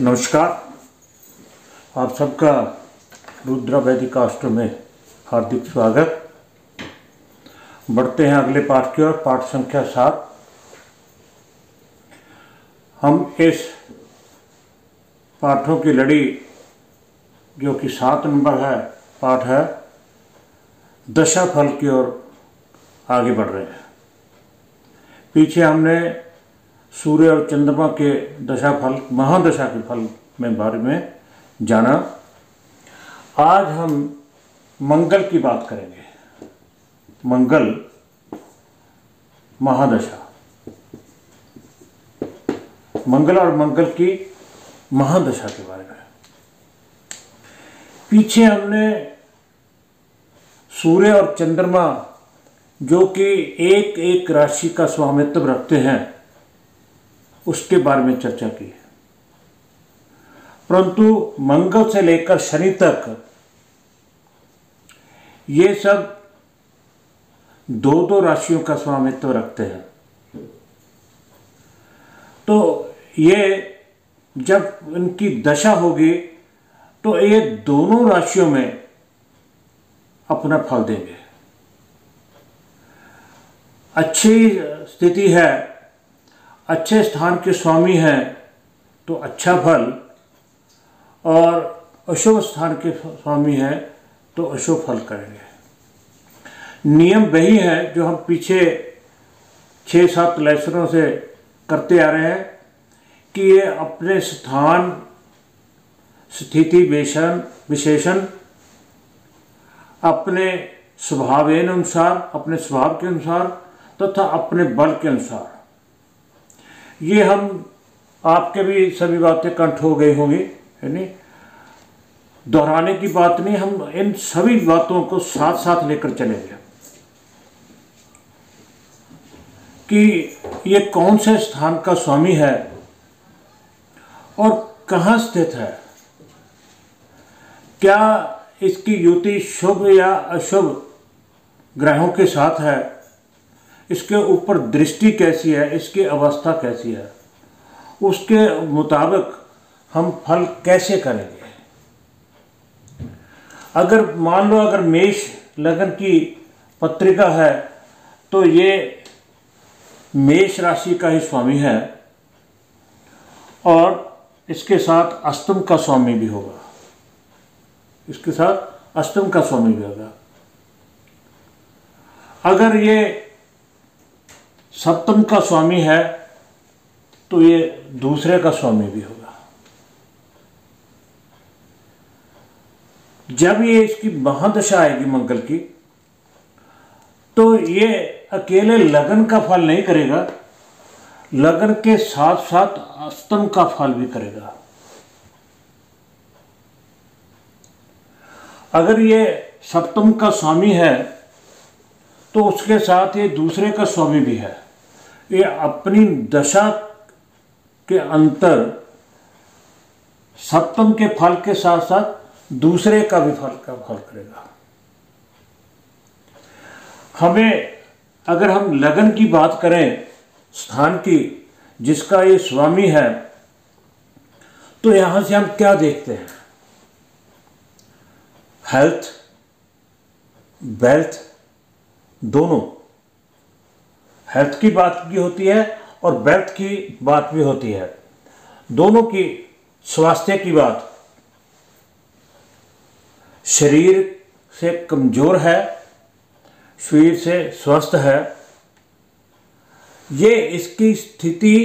नमस्कार। आप सबका रुद्रा वैदिक आश्रम में हार्दिक स्वागत। बढ़ते हैं अगले पाठ की ओर। पाठ संख्या 7। हम इस पाठों की लड़ी जो कि 7 नंबर है पाठ है दशा फल की ओर आगे बढ़ रहे हैं। पीछे हमने सूर्य और चंद्रमा के दशा फल महादशा के फल में बारे में जाना। आज हम मंगल की बात करेंगे। मंगल महादशा, मंगल और मंगल की महादशा के बारे में। पीछे हमने सूर्य और चंद्रमा जो कि एक एक राशि का स्वामित्व रखते हैं उसके बारे में चर्चा की। परंतु मंगल से लेकर शनि तक ये सब दो राशियों का स्वामित्व रखते हैं। तो ये जब इनकी दशा होगी तो ये दोनों राशियों में अपना फल देंगे। अच्छी स्थिति है, अच्छे स्थान के स्वामी हैं तो अच्छा फल, और अशुभ स्थान के स्वामी हैं तो अशुभ फल करेंगे। नियम वही है जो हम पीछे 6-7 लेसनों से करते आ रहे हैं कि ये अपने स्थान, स्थिति, विशेषण अपने स्वभावानुसार, अपने स्वभाव के अनुसार तथा अपने बल के अनुसार, ये हम आपके भी सभी बातें कंठ हो गई होंगी, है नहीं, दोहराने की बात नहीं। हम इन सभी बातों को साथ साथ लेकर चलेंगे कि ये कौन से स्थान का स्वामी है और कहाँ स्थित है, क्या इसकी युति शुभ या अशुभ ग्रहों के साथ है, इसके ऊपर दृष्टि कैसी है, इसकी अवस्था कैसी है, उसके मुताबिक हम फल कैसे करेंगे। अगर मान लो अगर मेष लग्न की पत्रिका है तो ये मेष राशि का ही स्वामी है और इसके साथ अष्टम का स्वामी भी होगा, इसके साथ अष्टम का स्वामी भी होगा। अगर ये सप्तम का स्वामी है तो ये दूसरे का स्वामी भी होगा। जब ये इसकी महादशा आएगी मंगल की तो ये अकेले लगन का फल नहीं करेगा, लगन के साथ साथ अष्टम का फल भी करेगा। अगर ये सप्तम का स्वामी है तो उसके साथ ये दूसरे का स्वामी भी है। ये अपनी दशा के अंतर सप्तम के फल के साथ साथ दूसरे का भी फल करेगा। हमें अगर हम लगन की बात करें स्थान की जिसका ये स्वामी है तो यहां से हम क्या देखते हैं? हेल्थ, वेल्थ, दोनों, हेल्थ की बात भी होती है और वेल्थ की बात भी होती है, दोनों की स्वास्थ्य की बात। शरीर से कमजोर है, शरीर से स्वस्थ है, ये इसकी स्थिति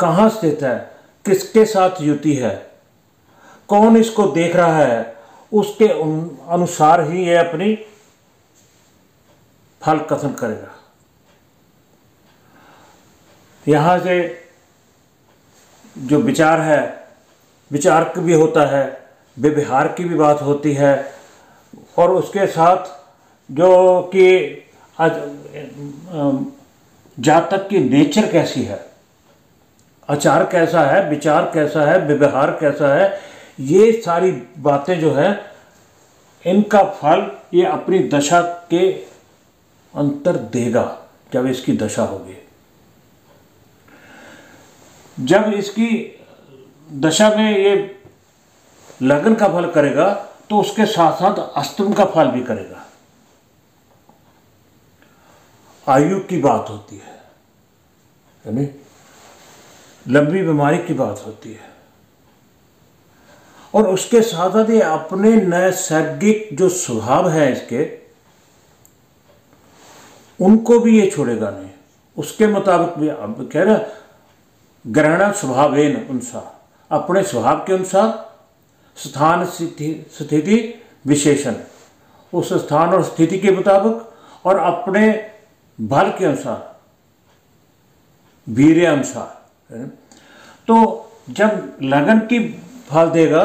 कहाँ स्थित है, किसके साथ युति है, कौन इसको देख रहा है, उसके अनुसार ही ये अपनी फल कथन करेगा। यहाँ से जो विचार है, विचार भी होता है, व्यवहार की भी बात होती है, और उसके साथ जो कि जातक की नेचर कैसी है, आचार कैसा है, विचार कैसा है, व्यवहार कैसा है, ये सारी बातें जो है इनका फल ये अपनी दशा के अंतर देगा जब इसकी दशा होगी। जब इसकी दशा में ये लगन का फल करेगा तो उसके साथ साथ अष्टम का फल भी करेगा। आयु की बात होती है, यानी लंबी बीमारी की बात होती है, और उसके साथ साथ ये अपने नैसर्गिक जो स्वभाव है इसके, उनको भी ये छोड़ेगा नहीं। उसके मुताबिक भी अब कह रहा ग्रहण स्वभावेन अनुसार, अपने स्वभाव के अनुसार स्थान स्थिति विशेषण, उस स्थान और स्थिति के मुताबिक और अपने बल के अनुसार, वीर्य अनुसार। तो जब लगन की फल देगा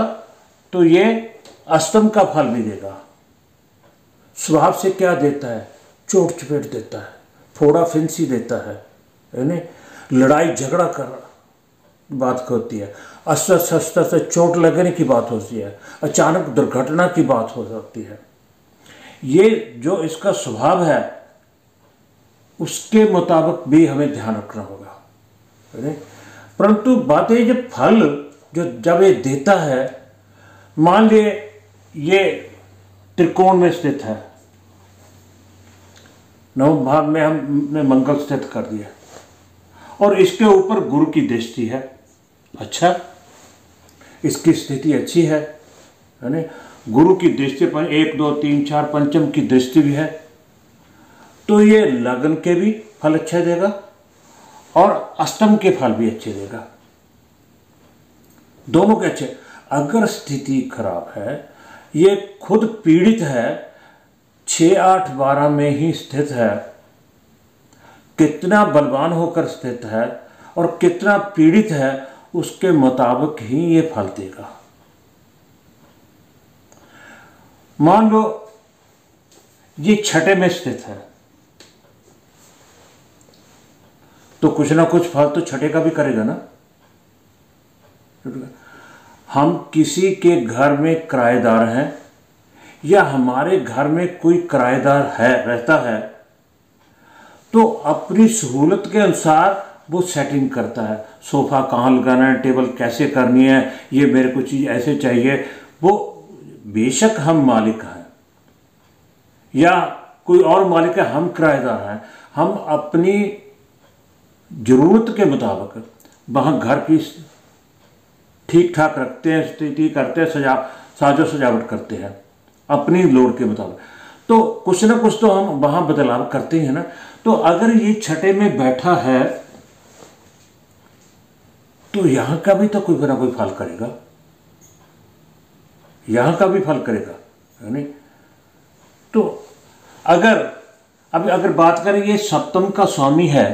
तो ये अष्टम का फल भी देगा। स्वभाव से क्या देता है? चोट चपेट देता है, फोड़ा फिंसी देता है, यानी लड़ाई झगड़ा कर बात होती है, अस्त्र शस्त्र से चोट लगने की बात होती है, अचानक दुर्घटना की बात हो सकती है। ये जो इसका स्वभाव है उसके मुताबिक भी हमें ध्यान रखना होगा। परंतु बात है जब फल जो जब ये देता है, मान लिए ये त्रिकोण में स्थित है, नवम भाव में हमने मंगल स्थित कर दिया और इसके ऊपर गुरु की दृष्टि है। अच्छा, इसकी स्थिति अच्छी है, यानी गुरु की दृष्टि पर 1 2 3 4 पंचम की दृष्टि भी है, तो ये लगन के भी फल अच्छे देगा और अष्टम के फल भी अच्छे देगा, दोनों के अच्छे। अगर स्थिति खराब है, ये खुद पीड़ित है, 6 8 12 में ही स्थित है, कितना बलवान होकर स्थित है और कितना पीड़ित है, उसके मुताबिक ही ये फल देगा। मान लो ये छठे में स्थित है तो कुछ ना कुछ फल तो छठे का भी करेगा ना। हम किसी के घर में किराएदार हैं या हमारे घर में कोई किराएदार है रहता है, तो अपनी सहूलत के अनुसार वो सेटिंग करता है, सोफ़ा कहाँ लगाना है, टेबल कैसे करनी है, ये मेरे को चीज़ ऐसे चाहिए। वो बेशक हम मालिक हैं या कोई और मालिक है, हम किराएदार हैं, हम अपनी ज़रूरत के मुताबिक वहाँ घर की ठीक ठाक रखते हैं, स्थिति करते हैं, साजो सजावट करते हैं अपनी लोड़ के मुताबिक। तो कुछ ना कुछ तो हम वहाँ बदलाव करते हैं ना। तो अगर ये छठे में बैठा है तो यहाँ का भी तो कोई ना कोई फल करेगा, यहाँ का भी फल करेगा, है नहीं। तो अगर बात करें ये सप्तम का स्वामी है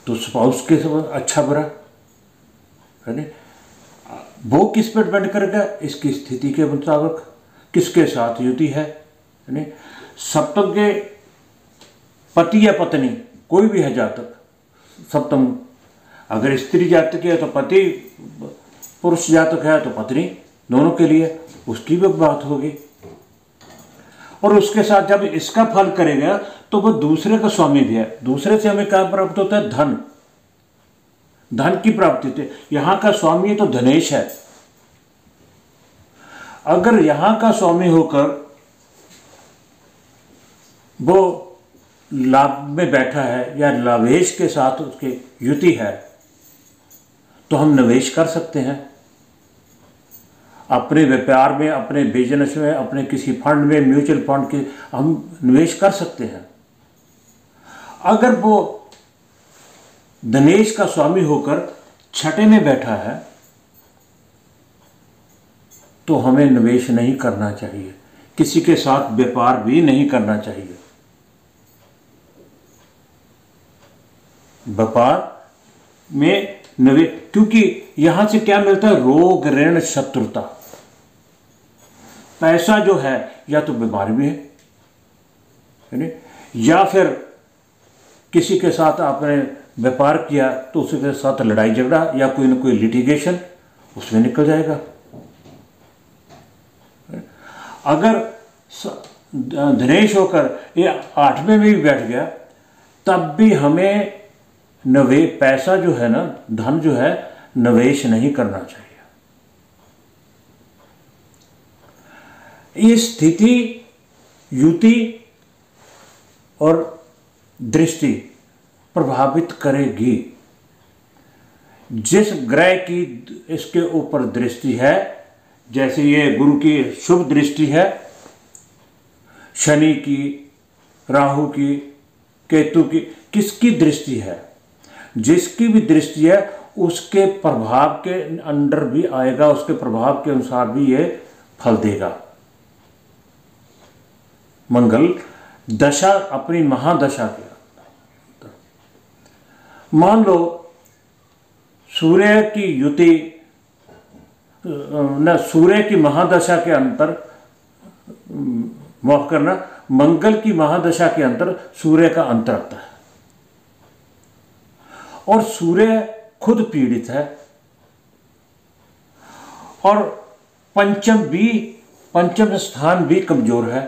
तो स्पाउस के अच्छा बुरा, है नहीं, वो किस पर डिपेंड करेगा? इसकी स्थिति के मुताबिक, किसके साथ युति है नहीं। सप्तम के पति या पत्नी कोई भी है जातक, सप्तम अगर स्त्री जातक है तो पति, पुरुष जातक है तो पत्नी, दोनों के लिए उसकी भी बात होगी। और उसके साथ जब इसका फल करेगा तो वो दूसरे का स्वामी भी है। दूसरे से हमें क्या प्राप्त होता है? धन, धन की प्राप्ति होती है। यहाँ का स्वामी तो धनेश है। अगर यहाँ का स्वामी होकर वो लाभ में बैठा है या लाभेश के साथ उसकी युति है तो हम निवेश कर सकते हैं अपने व्यापार में, अपने बिजनेस में, अपने किसी फंड में, म्यूचुअल फंड के हम निवेश कर सकते हैं। अगर वो धनेश का स्वामी होकर छठे में बैठा है तो हमें निवेश नहीं करना चाहिए, किसी के साथ व्यापार भी नहीं करना चाहिए। व्यापार में निवेश, क्योंकि यहां से क्या मिलता है? रोग, ऋण, शत्रुता। पैसा जो है या तो बीमारी में है नहीं, या फिर किसी के साथ आपने व्यापार किया तो उसके साथ लड़ाई झगड़ा या कोई ना कोई लिटिगेशन उसमें निकल जाएगा। अगर धनेश होकर ये 8वें में भी बैठ गया तब भी हमें पैसा जो है ना, धन जो है निवेश नहीं करना चाहिए। ये स्थिति युति और दृष्टि प्रभावित करेगी। जिस ग्रह की इसके ऊपर दृष्टि है, जैसे ये गुरु की शुभ दृष्टि है, शनि की, राहु की, केतु की, किसकी दृष्टि है, जिसकी भी दृष्टि है उसके प्रभाव के अंडर भी आएगा, उसके प्रभाव के अनुसार भी ये फल देगा। मंगल दशा अपनी महादशा के अंदर, मान लो सूर्य की युति न सूर्य की महादशा के अंतर, माफ करना, मंगल की महादशा के अंतर सूर्य का अंतर आता है और सूर्य खुद पीड़ित है और पंचम स्थान भी कमजोर है।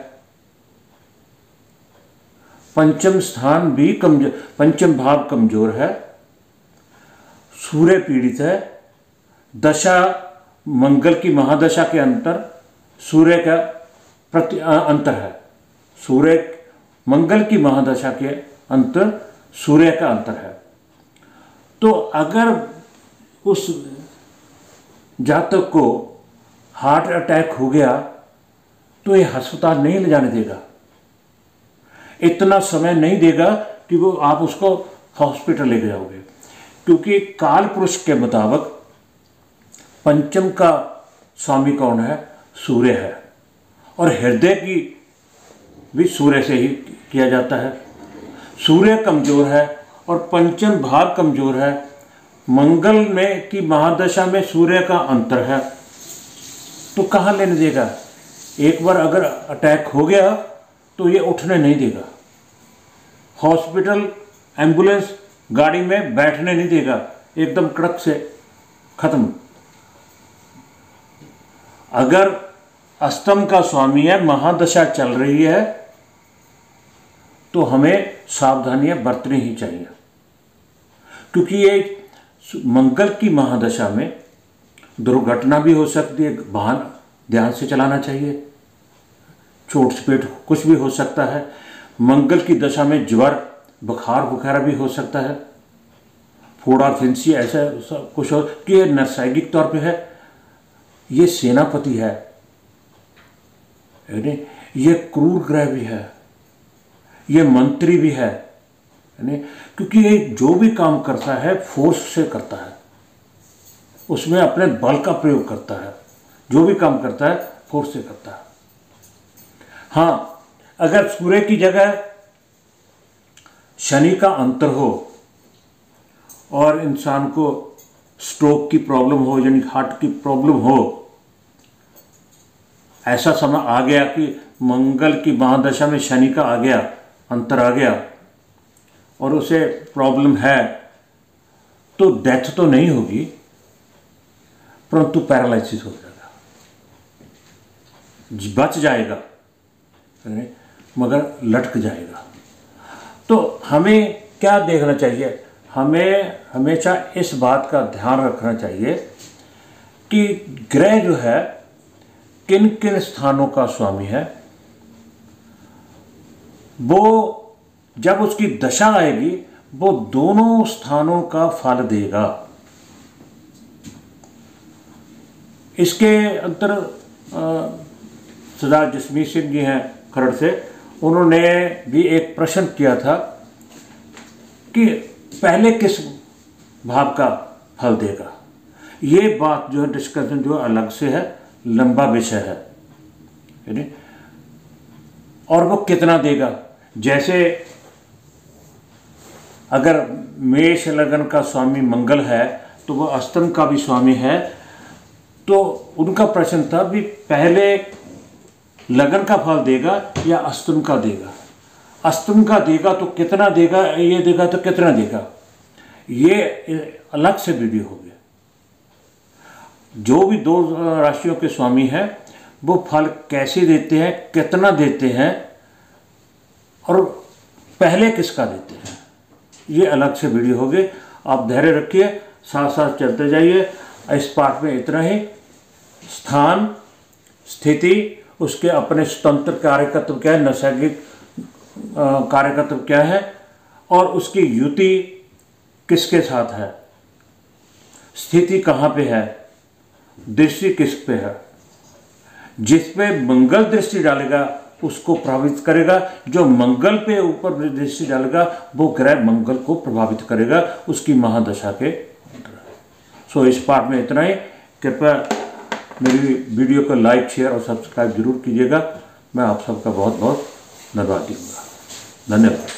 पंचम स्थान भी कमजोर, पंचम भाव कमजोर है, सूर्य पीड़ित है। दशा मंगल की महादशा के अंतर सूर्य का प्रति अंतर है, सूर्य मंगल की महादशा के अंतर सूर्य का अंतर है। तो अगर उस जातक को हार्ट अटैक हो गया तो ये अस्पताल नहीं ले जाने देगा, इतना समय नहीं देगा कि वो आप उसको हॉस्पिटल लेके जाओगे, क्योंकि काल पुरुष के मुताबिक पंचम का स्वामी कौन है? सूर्य है, और हृदय की भी सूर्य से ही किया जाता है। सूर्य कमजोर है और पंचम भाव कमजोर है। मंगल में की महादशा में सूर्य का अंतर है, तो कहाँ लेने देगा? एक बार अगर अटैक हो गया तो ये उठने नहीं देगा, हॉस्पिटल एम्बुलेंस गाड़ी में बैठने नहीं देगा, एकदम कड़क से खत्म। अगर अष्टम का स्वामी है, महादशा चल रही है, तो हमें सावधानियां बरतनी ही चाहिए, क्योंकि ये मंगल की महादशा में दुर्घटना भी हो सकती है। वाहन ध्यान से चलाना चाहिए, चोट चपेट कुछ भी हो सकता है। मंगल की दशा में ज्वर बुखार वगैरह भी हो सकता है, फोड़ा फिंसी ऐसा कुछ हो कि ये नैसर्गिक तौर पे है। ये सेनापति है, ये क्रूर ग्रह भी है, ये मंत्री भी है, क्योंकि ये जो भी काम करता है फोर्स से करता है, उसमें अपने बल का प्रयोग करता है, जो भी काम करता है फोर्स से करता है। हाँ, अगर सूर्य की जगह शनि का अंतर हो और इंसान को स्ट्रोक की प्रॉब्लम हो, यानी हार्ट की प्रॉब्लम हो, ऐसा समय आ गया कि मंगल की महादशा में शनि का आ गया, अंतर आ गया और उसे प्रॉब्लम है, तो डेथ तो नहीं होगी, परंतु पैरालिसिस हो जाएगा, बच जाएगा मगर लटक जाएगा। तो हमें क्या देखना चाहिए? हमें हमेशा इस बात का ध्यान रखना चाहिए कि ग्रह जो है किन किन स्थानों का स्वामी है। वो जब उसकी दशा आएगी वो दोनों स्थानों का फल देगा। इसके अंतर सरदार जसमीत सिंह जी हैं खरड़ से, उन्होंने भी एक प्रश्न किया था कि पहले किस भाव का फल देगा। ये बात जो है डिस्कशन जो अलग से है, लंबा विषय है, और वो कितना देगा। जैसे अगर मेष लगन का स्वामी मंगल है तो वो अष्टम का भी स्वामी है, तो उनका प्रश्न था भी पहले लगन का फल देगा या अष्टम का देगा। अष्टम का देगा तो कितना देगा, ये देगा तो कितना देगा, ये अलग से वीडियो हो गया। जो भी दो राशियों के स्वामी हैं वो फल कैसे देते हैं, कितना देते हैं और पहले किसका देते हैं, ये अलग से वीडियो हो गए। आप धैर्य रखिए, साथ साथ चलते जाइए। इस पाठ में इतना ही। स्थान, स्थिति, उसके अपने स्वतंत्र कार्यकत्व क्या है, नैसर्गिक कार्यकत्व क्या है, और उसकी युति किसके साथ है, स्थिति कहाँ पे है, दृष्टि किस पे है। जिस पे मंगल दृष्टि डालेगा उसको प्रभावित करेगा, जो मंगल पे ऊपर दृष्टि डालेगा वो ग्रह मंगल को प्रभावित करेगा उसकी महादशा के। सो इस पार्ट में इतना ही। कृपया मेरी वीडियो को लाइक, शेयर और सब्सक्राइब जरूर कीजिएगा। मैं आप सबका बहुत बहुत धन्यवाद दूंगा। धन्यवाद।